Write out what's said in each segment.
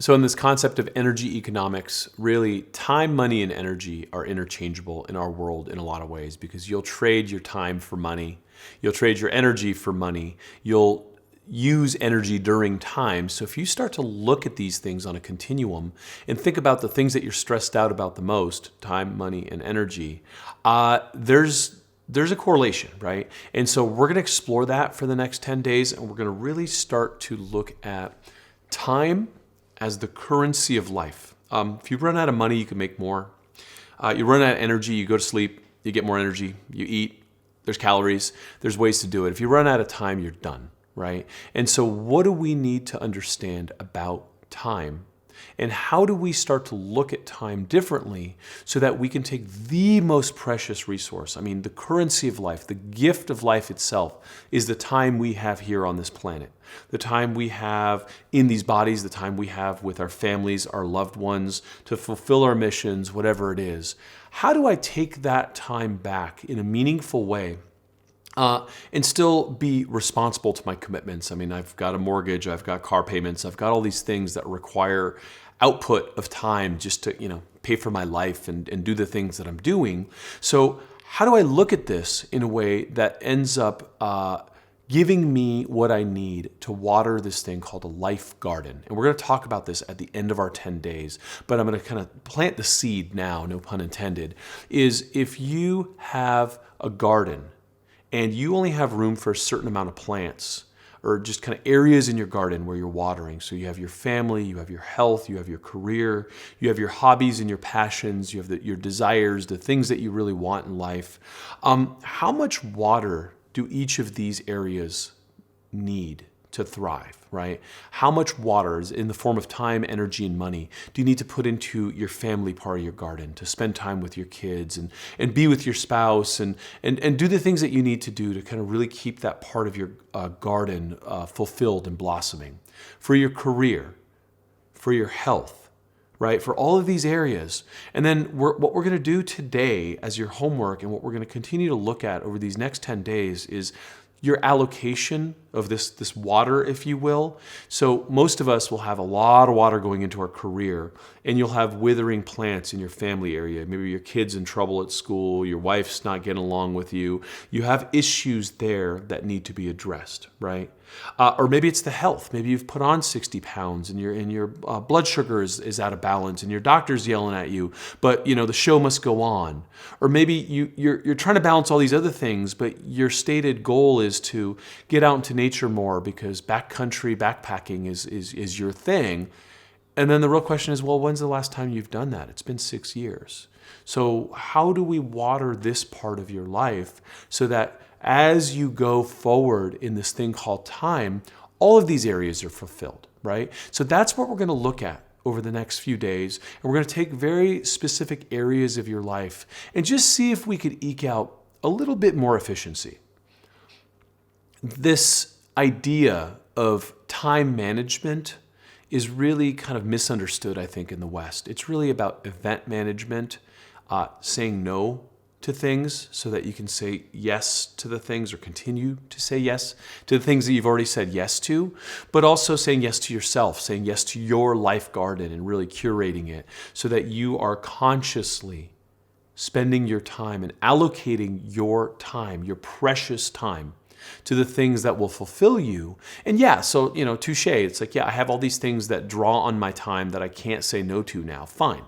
So in this concept of energy economics, really time, money, and energy are interchangeable in our world in a lot of ways, because you'll trade your time for money, you'll trade your energy for money, you'll use energy during time. So if you start to look at these things on a continuum and think about the things that you're stressed out about the most, time, money, and energy, there's a correlation, right? And so we're going to explore that for the next 10 days, and we're going to really start to look at time as the currency of life. If you run out of money, you can make more. You run out of energy, you go to sleep, you get more energy, you eat, there's calories, there's ways to do it. If you run out of time, you're done, right? And so what do we need to understand about time? And how do we start to look at time differently so that we can take the most precious resource? I mean, the currency of life, the gift of life itself is the time we have here on this planet, the time we have in these bodies, the time we have with our families, our loved ones, to fulfill our missions, whatever it is. How do I take that time back in a meaningful way? And still be responsible to my commitments. I mean, I've got a mortgage, I've got car payments, I've got all these things that require output of time just to, pay for my life and do the things that I'm doing. So how do I look at this in a way that ends up giving me what I need to water this thing called a life garden? And we're going to talk about this at the end of our 10 days, but I'm going to kind of plant the seed now, no pun intended, is if you have a garden and you only have room for a certain amount of plants, or just kind of areas in your garden where you're watering. So you have your family, you have your health, you have your career, you have your hobbies and your passions, you have your desires, the things that you really want in life. How much water do each of these areas need to thrive, right? How much water is in the form of time, energy, and money do you need to put into your family part of your garden to spend time with your kids and be with your spouse and do the things that you need to do to kind of really keep that part of your garden fulfilled and blossoming? For your career, for your health, right? For all of these areas. And then what we're going to do today as your homework and what we're going to continue to look at over these next 10 days is your allocation of this water, if you will. So most of us will have a lot of water going into our career, and you'll have withering plants in your family area. Maybe your kid's in trouble at school, your wife's not getting along with you. You have issues there that need to be addressed, right? Or maybe it's the health. Maybe you've put on 60 pounds and your blood sugar is out of balance and your doctor's yelling at you, but the show must go on. Or maybe you're trying to balance all these other things, but your stated goal is to get out into nature more because backcountry backpacking is your thing. And then the real question is, well, when's the last time you've done that? It's been 6 years. So how do we water this part of your life so that as you go forward in this thing called time, all of these areas are fulfilled, right? So that's what we're going to look at over the next few days. And we're going to take very specific areas of your life and just see if we could eke out a little bit more efficiency. This idea of time management is really kind of misunderstood, I think, in the West. It's really about event management, saying no to things so that you can say yes to the things or continue to say yes to the things that you've already said yes to, but also saying yes to yourself, saying yes to your life garden and really curating it so that you are consciously spending your time and allocating your time, your precious time, to the things that will fulfill you. And so, touche. It's like, I have all these things that draw on my time that I can't say no to now. Fine.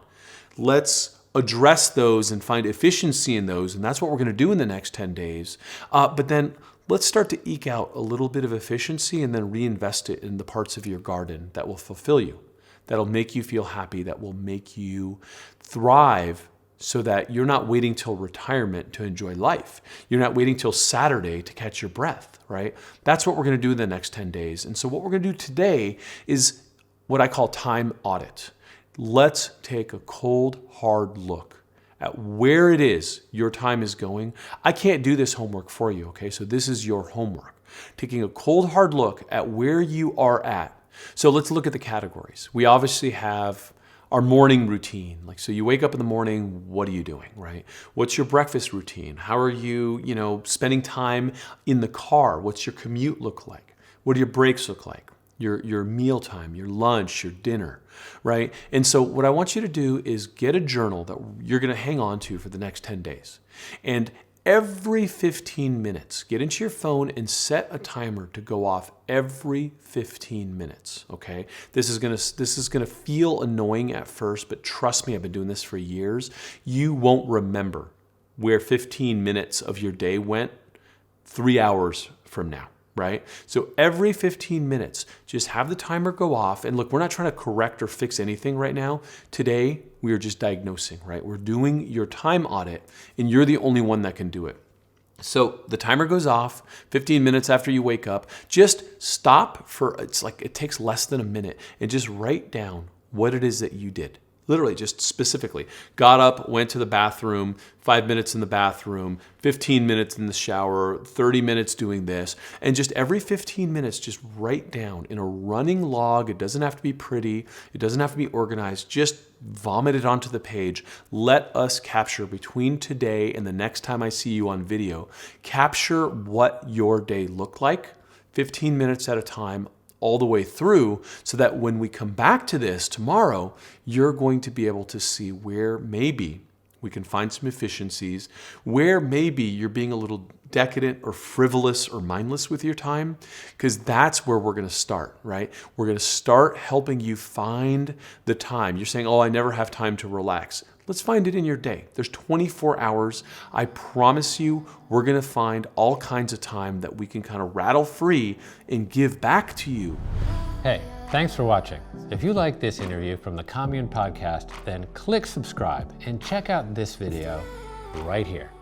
Let's address those and find efficiency in those. And that's what we're going to do in the next 10 days. But then let's start to eke out a little bit of efficiency and then reinvest it in the parts of your garden that will fulfill you, that'll make you feel happy, that will make you thrive, so that you're not waiting till retirement to enjoy life. You're not waiting till Saturday to catch your breath, right? That's what we're going to do in the next 10 days. And so what we're going to do today is what I call time audit. Let's take a cold, hard look at where it is your time is going. I can't do this homework for you, okay? So this is your homework. Taking a cold, hard look at where you are at. So let's look at the categories. We obviously have our morning routine. So you wake up in the morning, what are you doing, right? What's your breakfast routine? How are you, spending time in the car? What's your commute look like? What do your breaks look like? your mealtime, your lunch, your dinner, right? And so what I want you to do is get a journal that you're going to hang on to for the next 10 days. And every 15 minutes, get into your phone and set a timer to go off every 15 minutes, okay? This is going to feel annoying at first, but trust me, I've been doing this for years. You won't remember where 15 minutes of your day went 3 hours from now, right? So every 15 minutes, just have the timer go off. And look, we're not trying to correct or fix anything right now. Today, we are just diagnosing, right? We're doing your time audit, and you're the only one that can do it. So the timer goes off 15 minutes after you wake up. Just stop for, it takes less than a minute, and just write down what it is that you did. Literally, just specifically. Got up, went to the bathroom, 5 minutes in the bathroom, 15 minutes in the shower, 30 minutes doing this. And just every 15 minutes, just write down in a running log. It doesn't have to be pretty. It doesn't have to be organized. Just vomit it onto the page. Let us capture between today and the next time I see you on video, capture what your day looked like, 15 minutes at a time, all the way through, so that when we come back to this tomorrow, you're going to be able to see where maybe we can find some efficiencies, where maybe you're being a little decadent or frivolous or mindless with your time, because that's where we're going to start, right? We're going to start helping you find the time. You're saying, oh, I never have time to relax. Let's find it in your day. There's 24 hours. I promise you, we're going to find all kinds of time that we can kind of rattle free and give back to you. Hey, thanks for watching. If you like this interview from the Commune podcast, then click subscribe and check out this video right here.